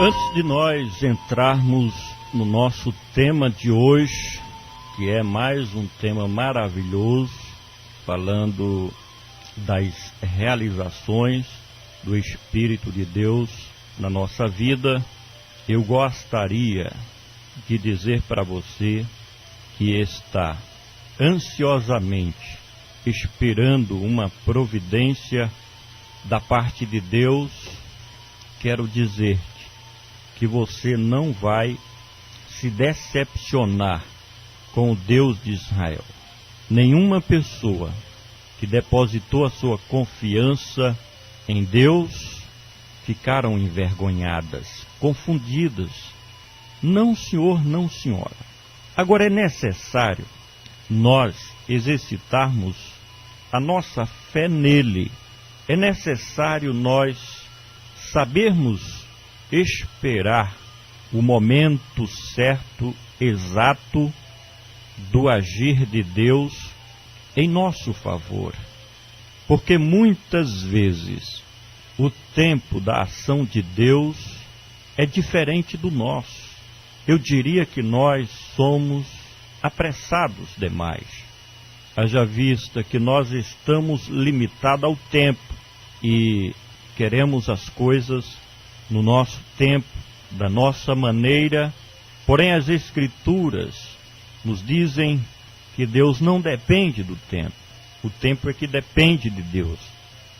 Antes de nós entrarmos no nosso tema de hoje, que é mais um tema maravilhoso, falando das realizações do Espírito de Deus na nossa vida, eu gostaria de dizer para você que está ansiosamente esperando uma providência da parte de Deus. Quero dizer-te que você não vai se decepcionar com o Deus de Israel. Nenhuma pessoa que depositou a sua confiança em Deus ficaram envergonhadas, confundidas. Não, senhor, não, senhora. Agora é necessário nós exercitarmos a nossa fé nele. É necessário nós sabermos esperar o momento certo, exato, do agir de Deus em nosso favor. Porque muitas vezes o tempo da ação de Deus é diferente do nosso. Eu diria que nós somos apressados demais. Haja vista que nós estamos limitados ao tempo e queremos as coisas no nosso tempo, da nossa maneira. Porém, as Escrituras nos dizem que Deus não depende do tempo. O tempo é que depende de Deus.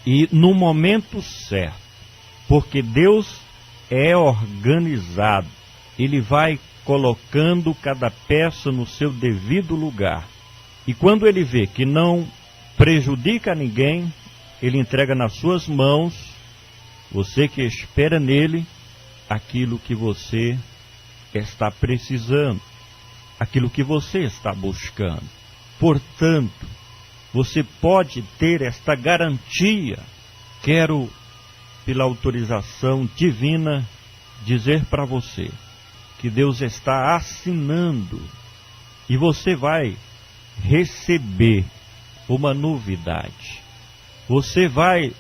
E no momento certo, porque Deus é organizado, Ele vai colocando cada peça no seu devido lugar. E quando Ele vê que não prejudica ninguém, Ele entrega nas suas mãos, você que espera nele, aquilo que você está precisando, aquilo que você está buscando. Portanto, você pode ter esta garantia. Quero, pela autorização divina, dizer para você que Deus está assinando e você vai receber uma novidade. Você vai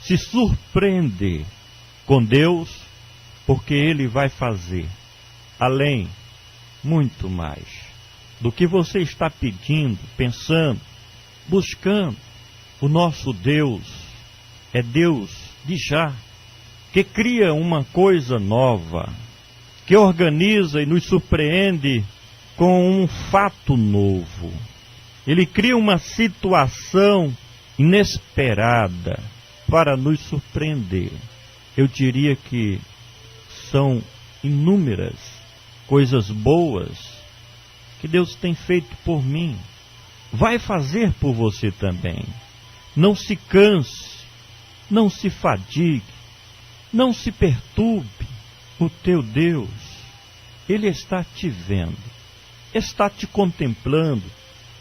se surpreender com Deus, porque Ele vai fazer além, muito mais, do que você está pedindo, pensando, buscando. O nosso Deus é Deus de já, que cria uma coisa nova, que organiza e nos surpreende com um fato novo. Ele cria uma situação inesperada para nos surpreender. Eu diria que são inúmeras coisas boas que Deus tem feito por mim. Vai fazer por você também. Não se canse, não se fadigue, não se perturbe. O teu Deus, Ele está te vendo, está te contemplando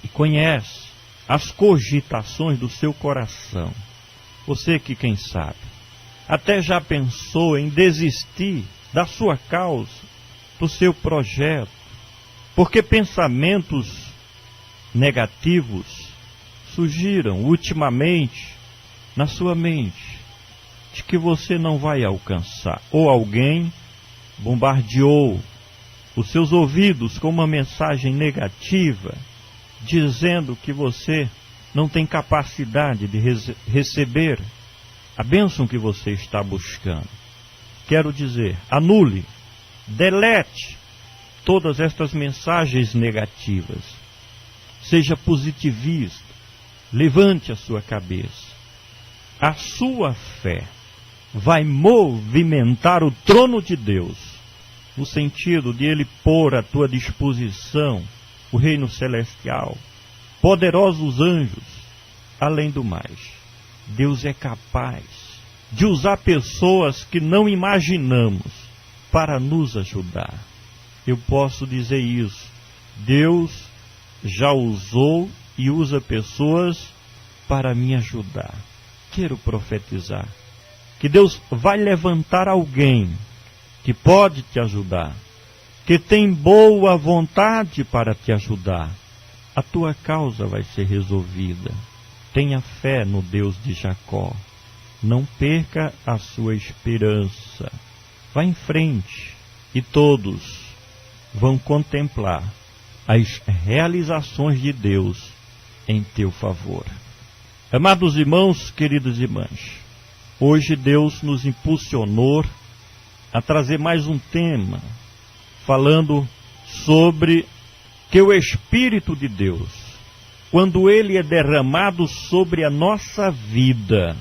e conhece as cogitações do seu coração. Você que, quem sabe, até já pensou em desistir da sua causa, do seu projeto, porque pensamentos negativos surgiram ultimamente na sua mente, de que você não vai alcançar, ou alguém bombardeou os seus ouvidos com uma mensagem negativa, dizendo que você não tem capacidade de receber a bênção que você está buscando. Quero dizer, anule, delete todas estas mensagens negativas. Seja positivista, levante a sua cabeça. A sua fé vai movimentar o trono de Deus, no sentido de Ele pôr à tua disposição o reino celestial, poderosos anjos. Além do mais, Deus é capaz de usar pessoas que não imaginamos para nos ajudar. Eu posso dizer isso. Deus já usou e usa pessoas para me ajudar. Quero profetizar que Deus vai levantar alguém que pode te ajudar, que tem boa vontade para te ajudar. A tua causa vai ser resolvida. Tenha fé no Deus de Jacó. Não perca a sua esperança. vá em frente e todos vão contemplar as realizações de Deus em teu favor. Amados irmãos, queridas irmãs, hoje Deus nos impulsionou a trazer mais um tema, falando sobre que o Espírito de Deus, quando ele é derramado sobre a nossa vida,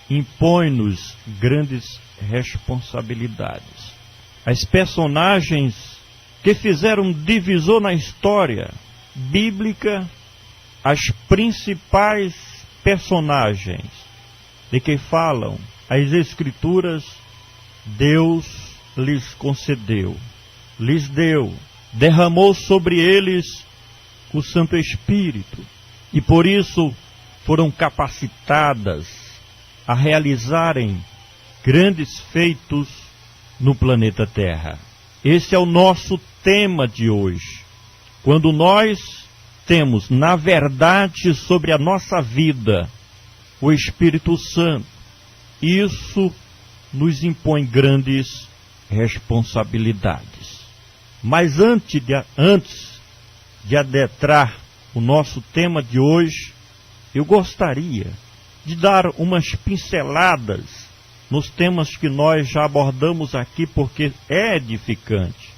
impõe-nos grandes responsabilidades. As personagens que fizeram um divisor na história bíblica, as principais personagens de que falam as Escrituras, Deus lhes concedeu, lhes deu, derramou sobre eles o Santo Espírito, e por isso foram capacitadas a realizarem grandes feitos no planeta Terra. Esse é o nosso tema de hoje. Quando nós temos, na verdade, sobre a nossa vida, o Espírito Santo, isso nos impõe grandes responsabilidades. Mas antes de adentrar o nosso tema de hoje, eu gostaria de dar umas pinceladas nos temas que nós já abordamos aqui, porque é edificante.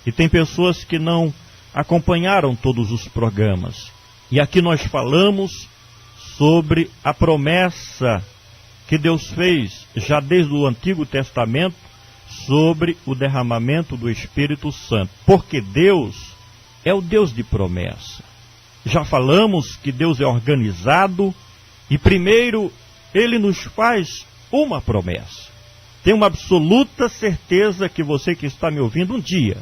E tem pessoas que não acompanharam todos os programas. E aqui nós falamos sobre a promessa que Deus fez, já desde o Antigo Testamento, sobre o derramamento do Espírito Santo. Porque Deus é o Deus de promessa. Já falamos que Deus é organizado e primeiro Ele nos faz uma promessa. Tenho uma absoluta certeza que você que está me ouvindo um dia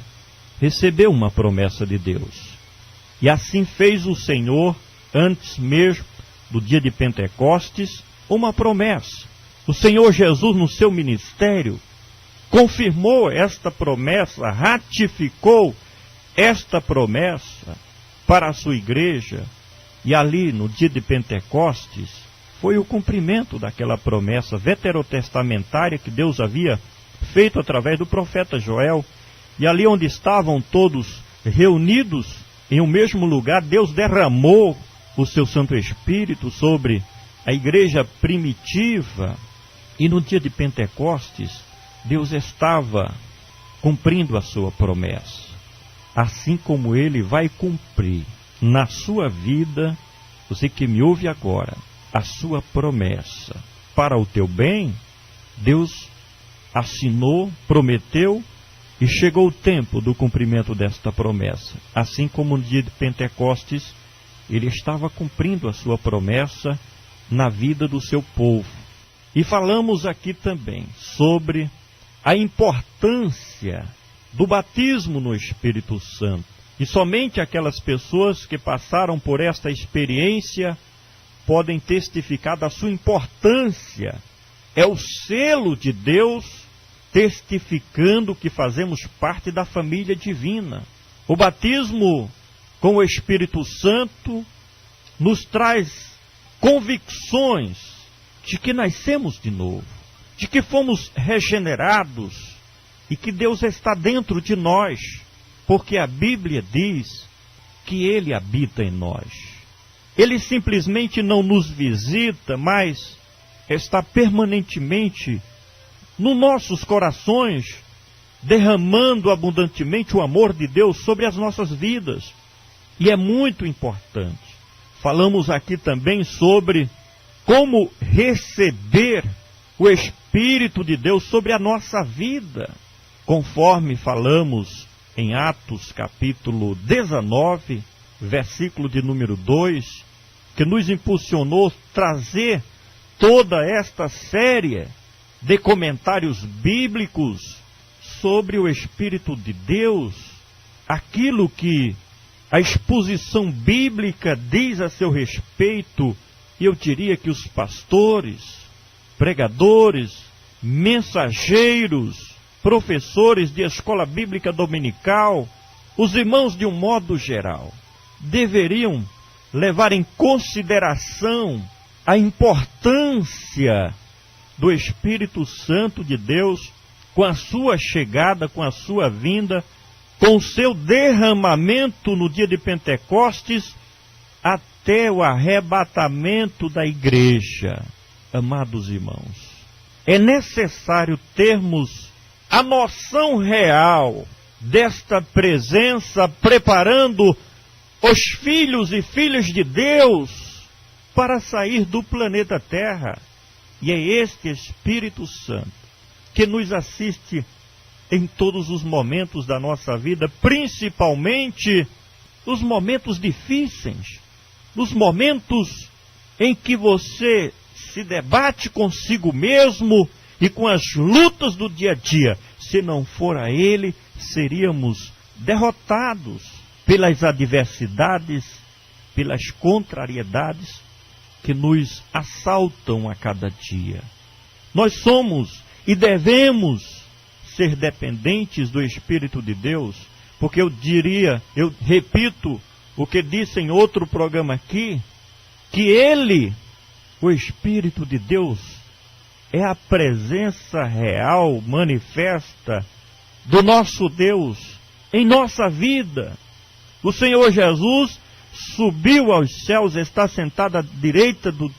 recebeu uma promessa de Deus. E assim fez o Senhor, antes mesmo do dia de Pentecostes, uma promessa. O Senhor Jesus, no seu ministério, confirmou esta promessa, ratificou esta promessa para a sua igreja. E ali, no dia de Pentecostes, foi o cumprimento daquela promessa veterotestamentária que Deus havia feito através do profeta Joel. E ali onde estavam todos reunidos em um mesmo lugar, Deus derramou o seu Santo Espírito sobre a igreja primitiva. E no dia de Pentecostes, Deus estava cumprindo a sua promessa. Assim como Ele vai cumprir na sua vida, você que me ouve agora, a sua promessa para o teu bem, Deus assinou, prometeu, e chegou o tempo do cumprimento desta promessa. Assim como no dia de Pentecostes, Ele estava cumprindo a sua promessa na vida do seu povo. E falamos aqui também sobre a importância do batismo no Espírito Santo. E somente aquelas pessoas que passaram por esta experiência podem testificar da sua importância. É o selo de Deus testificando que fazemos parte da família divina. O batismo com o Espírito Santo nos traz convicções de que nascemos de novo, de que fomos regenerados e que Deus está dentro de nós, porque a Bíblia diz que Ele habita em nós. Ele simplesmente não nos visita, mas está permanentemente nos nossos corações, derramando abundantemente o amor de Deus sobre as nossas vidas. E é muito importante. Falamos aqui também sobre como receber o Espírito de Deus sobre a nossa vida, conforme falamos em Atos capítulo 19, versículo de número 2, que nos impulsionou trazer toda esta série de comentários bíblicos sobre o Espírito de Deus, aquilo que a exposição bíblica diz a seu respeito. E eu diria que os pastores, pregadores, mensageiros, professores de escola bíblica dominical, os irmãos de um modo geral, deveriam levar em consideração a importância do Espírito Santo de Deus com a sua chegada, com a sua vinda, com o seu derramamento no dia de Pentecostes, até o arrebatamento da igreja. Amados irmãos, é necessário termos a noção real desta presença, preparando os filhos e filhas de Deus para sair do planeta Terra. E é este Espírito Santo que nos assiste em todos os momentos da nossa vida, principalmente nos momentos difíceis, nos momentos em que você se debate consigo mesmo e com as lutas do dia a dia. Se não for a Ele, seríamos derrotados pelas adversidades, pelas contrariedades que nos assaltam a cada dia. Nós somos e devemos ser dependentes do Espírito de Deus, porque eu repito o que disse em outro programa aqui, que Ele, o Espírito de Deus, é a presença real, manifesta do nosso Deus em nossa vida. O Senhor Jesus subiu aos céus, está sentado à direita do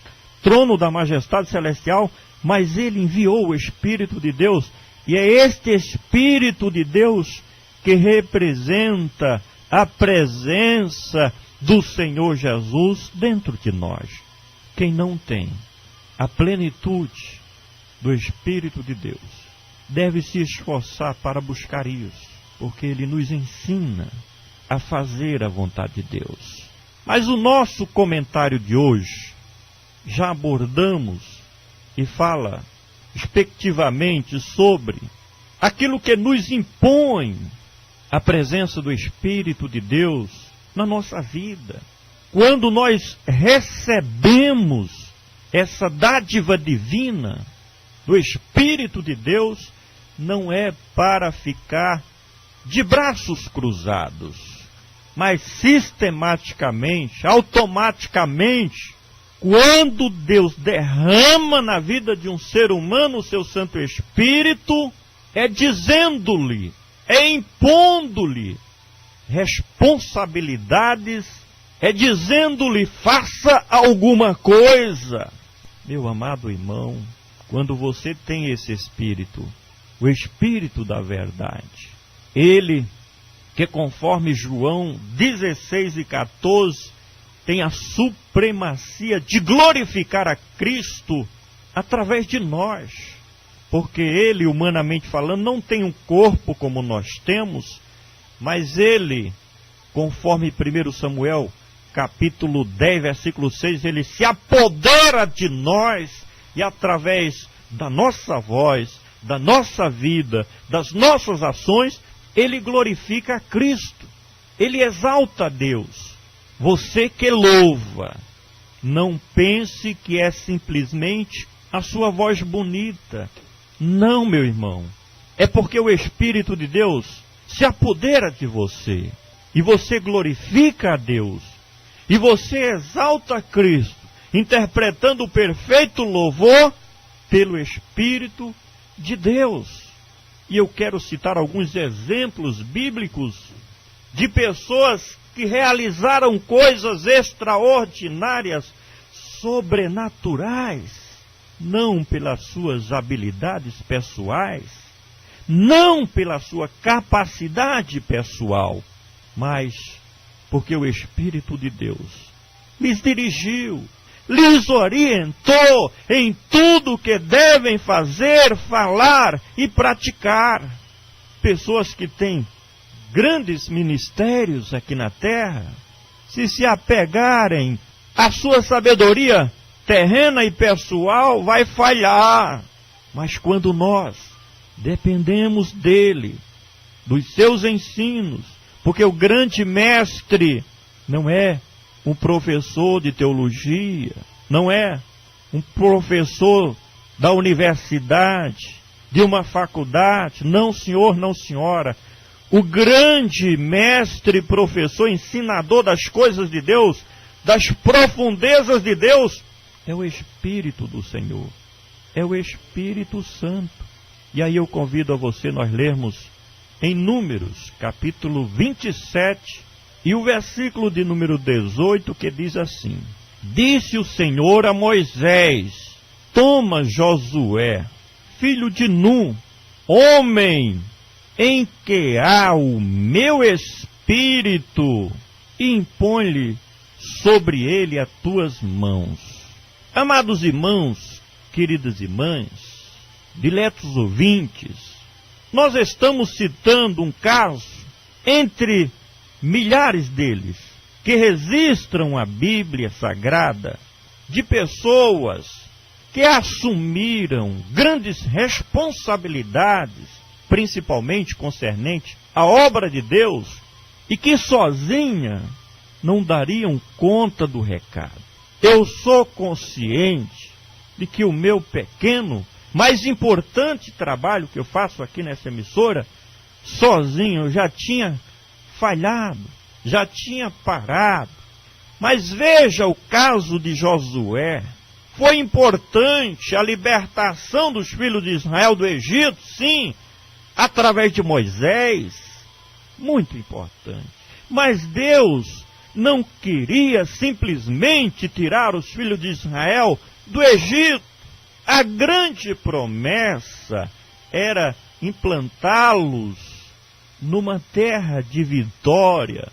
trono da majestade celestial, mas Ele enviou o Espírito de Deus, e é este Espírito de Deus que representa a presença do Senhor Jesus dentro de nós. Quem não tem a plenitude do Espírito de Deus deve se esforçar para buscar isso, porque Ele nos ensina a fazer a vontade de Deus. Mas o nosso comentário de hoje já abordamos e fala respectivamente sobre aquilo que nos impõe a presença do Espírito de Deus na nossa vida. Quando nós recebemos essa dádiva divina do Espírito de Deus, não é para ficar de braços cruzados, mas sistematicamente, automaticamente, quando Deus derrama na vida de um ser humano o seu Santo Espírito, é dizendo-lhe, é impondo-lhe responsabilidades, é dizendo-lhe, faça alguma coisa. Meu amado irmão, quando você tem esse Espírito, o Espírito da verdade, Ele, que conforme João 16:14, tem a supremacia de glorificar a Cristo através de nós. Porque Ele, humanamente falando, não tem um corpo como nós temos, mas Ele, conforme 1 Samuel, capítulo 10, versículo 6, Ele se apodera de nós e através da nossa voz, da nossa vida, das nossas ações, Ele glorifica a Cristo. Ele exalta a Deus. Você que louva, não pense que é simplesmente a sua voz bonita. Não, meu irmão. É porque o Espírito de Deus se apodera de você. E você glorifica a Deus. E você exalta a Cristo, interpretando o perfeito louvor pelo Espírito de Deus. E eu quero citar alguns exemplos bíblicos de pessoas que realizaram coisas extraordinárias, sobrenaturais, não pelas suas habilidades pessoais, não pela sua capacidade pessoal, mas porque o Espírito de Deus lhes dirigiu, lhes orientou em tudo que devem fazer, falar e praticar. Pessoas que têm grandes ministérios aqui na terra, se apegarem à sua sabedoria terrena e pessoal, vai falhar. Mas quando nós dependemos dele, dos seus ensinos, porque o grande mestre não é um professor de teologia, não é um professor da universidade, de uma faculdade, não senhor, não senhora. O grande mestre, professor, ensinador das coisas de Deus, das profundezas de Deus, é o Espírito do Senhor, é o Espírito Santo. E aí eu convido a você, nós lermos em Números, capítulo 27, e o versículo de número 18, que diz assim: Disse o Senhor a Moisés: Toma Josué, filho de Nun, homem em que há o meu espírito, e impõe-lhe sobre ele as tuas mãos. Amados irmãos, queridas irmãs, diletos ouvintes, nós estamos citando um caso entre milhares deles que registram a Bíblia Sagrada de pessoas que assumiram grandes responsabilidades, principalmente concernente à obra de Deus, e que sozinha não dariam conta do recado. Eu sou consciente de que o meu pequeno, mais importante trabalho que eu faço aqui nessa emissora, sozinho eu já tinha falhado, já tinha parado. Mas veja o caso de Josué. Foi importante a libertação dos filhos de Israel do Egito, sim, através de Moisés, muito importante. Mas Deus não queria simplesmente tirar os filhos de Israel do Egito. A grande promessa era implantá-los numa terra de vitória,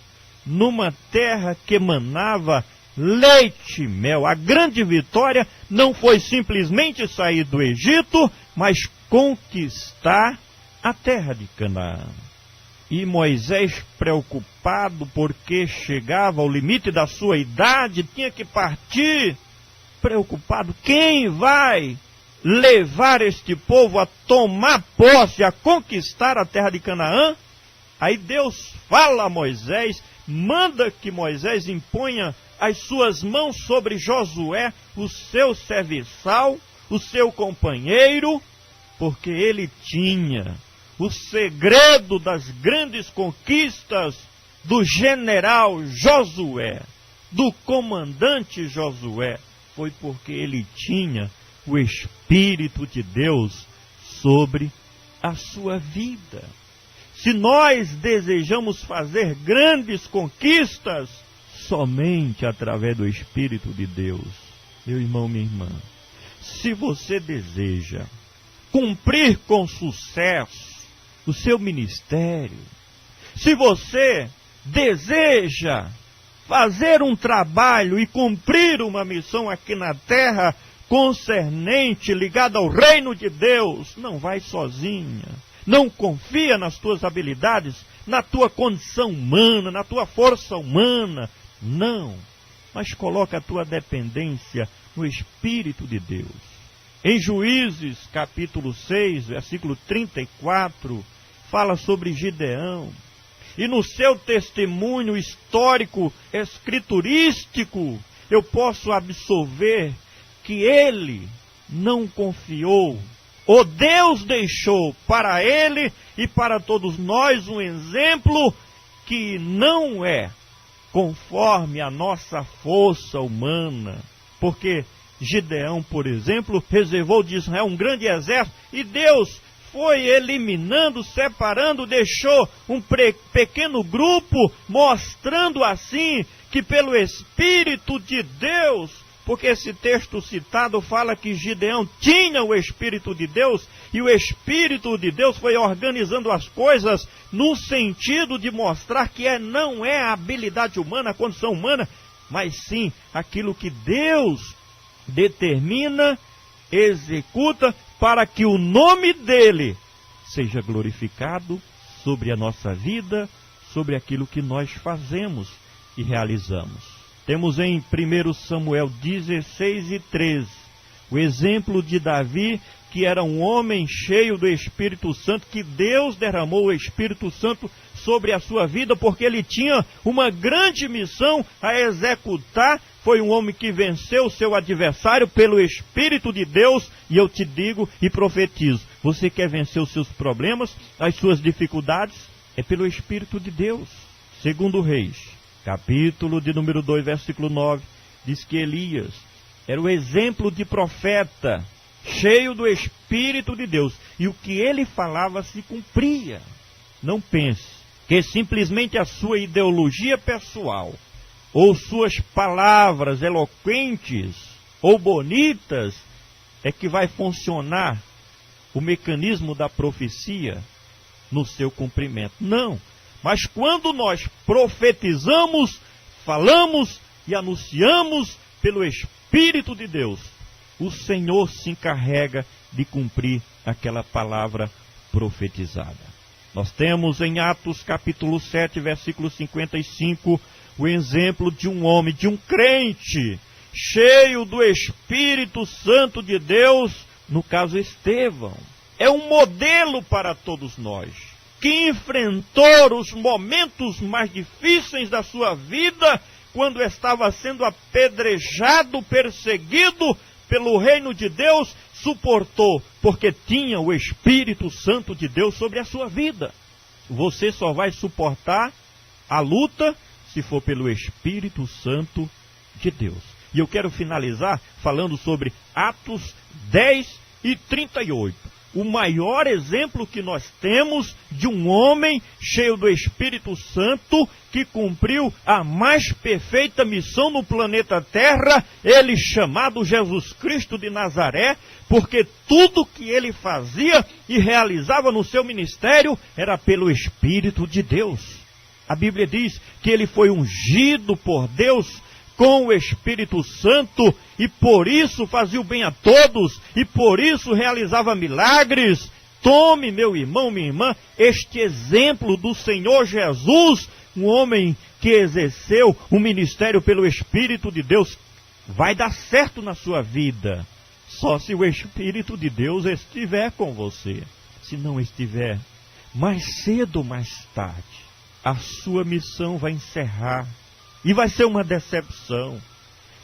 numa terra que emanava leite e mel. A grande vitória não foi simplesmente sair do Egito, mas conquistar a terra de Canaã. E Moisés, preocupado porque chegava ao limite da sua idade, tinha que partir, preocupado, quem vai levar este povo a tomar posse, a conquistar a terra de Canaã? Aí Deus fala a Moisés, manda que Moisés imponha as suas mãos sobre Josué, o seu serviçal, o seu companheiro, porque ele tinha o segredo das grandes conquistas do general Josué, do comandante Josué, foi porque ele tinha o Espírito de Deus sobre a sua vida. Se nós desejamos fazer grandes conquistas, somente através do Espírito de Deus. Meu irmão, minha irmã, se você deseja cumprir com sucesso o seu ministério, se você deseja fazer um trabalho e cumprir uma missão aqui na terra concernente, ligada ao reino de Deus, não vai sozinha. Não confia nas tuas habilidades, na tua condição humana, na tua força humana. Não, mas coloca a tua dependência no Espírito de Deus. Em Juízes, capítulo 6, versículo 34, fala sobre Gideão. E no seu testemunho histórico, escriturístico, eu posso absorver que ele não confiou. O Deus deixou para ele e para todos nós um exemplo que não é conforme a nossa força humana. Porque Gideão, por exemplo, reservou de Israel um grande exército e Deus foi eliminando, separando, deixou um pequeno grupo, mostrando assim que pelo Espírito de Deus, porque esse texto citado fala que Gideão tinha o Espírito de Deus, e o Espírito de Deus foi organizando as coisas no sentido de mostrar que não é a habilidade humana, a condição humana, mas sim aquilo que Deus determina, executa, para que o nome dele seja glorificado sobre a nossa vida, sobre aquilo que nós fazemos e realizamos. Temos em 1 Samuel 16 e 13, o exemplo de Davi, que era um homem cheio do Espírito Santo, que Deus derramou o Espírito Santo sobre a sua vida, porque ele tinha uma grande missão a executar. Foi um homem que venceu o seu adversário pelo Espírito de Deus, e eu te digo e profetizo, você quer vencer os seus problemas, as suas dificuldades? É pelo Espírito de Deus. Segundo Reis, capítulo de número 2, versículo 9, diz que Elias era o exemplo de profeta cheio do Espírito de Deus. E o que ele falava se cumpria. Não pense que simplesmente a sua ideologia pessoal, ou suas palavras eloquentes ou bonitas, é que vai funcionar o mecanismo da profecia no seu cumprimento. Não. Mas quando nós profetizamos, falamos e anunciamos pelo Espírito de Deus, o Senhor se encarrega de cumprir aquela palavra profetizada. Nós temos em Atos capítulo 7, versículo 55, o exemplo de um homem, de um crente, cheio do Espírito Santo de Deus, no caso Estevão. É um modelo para todos nós, que enfrentou os momentos mais difíceis da sua vida, quando estava sendo apedrejado, perseguido pelo reino de Deus, suportou, porque tinha o Espírito Santo de Deus sobre a sua vida. Você só vai suportar a luta se for pelo Espírito Santo de Deus. E eu quero finalizar falando sobre Atos 10 e 38. O maior exemplo que nós temos de um homem cheio do Espírito Santo que cumpriu a mais perfeita missão no planeta Terra, ele chamado Jesus Cristo de Nazaré, porque tudo que ele fazia e realizava no seu ministério era pelo Espírito de Deus. A Bíblia diz que ele foi ungido por Deus com o Espírito Santo, e por isso fazia o bem a todos, e por isso realizava milagres. Tome, meu irmão, minha irmã, este exemplo do Senhor Jesus, um homem que exerceu um ministério pelo Espírito de Deus. Vai dar certo na sua vida, só se o Espírito de Deus estiver com você. Se não estiver, mais cedo ou mais tarde, a sua missão vai encerrar. E vai ser uma decepção.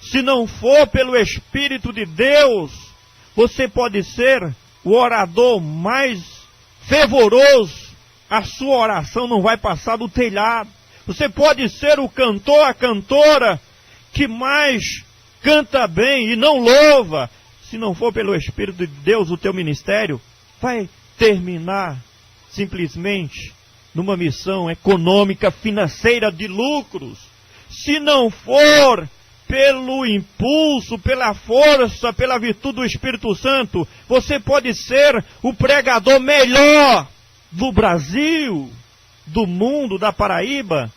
Se não for pelo Espírito de Deus, você pode ser o orador mais fervoroso. A sua oração não vai passar do telhado. Você pode ser o cantor, a cantora que mais canta bem e não louva. Se não for pelo Espírito de Deus, o teu ministério vai terminar simplesmente numa missão econômica, financeira de lucros. Se não for pelo impulso, pela força, pela virtude do Espírito Santo, você pode ser o pregador melhor do Brasil, do mundo, da Paraíba.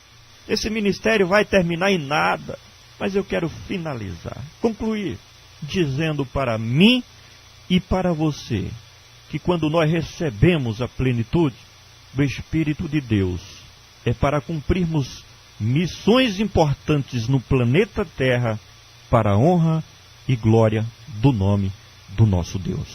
Esse ministério vai terminar em nada. Mas eu quero finalizar, concluir, dizendo para mim e para você, que quando nós recebemos a plenitude do Espírito de Deus, é para cumprirmos missões importantes no planeta Terra, para a honra e glória do nome do nosso Deus.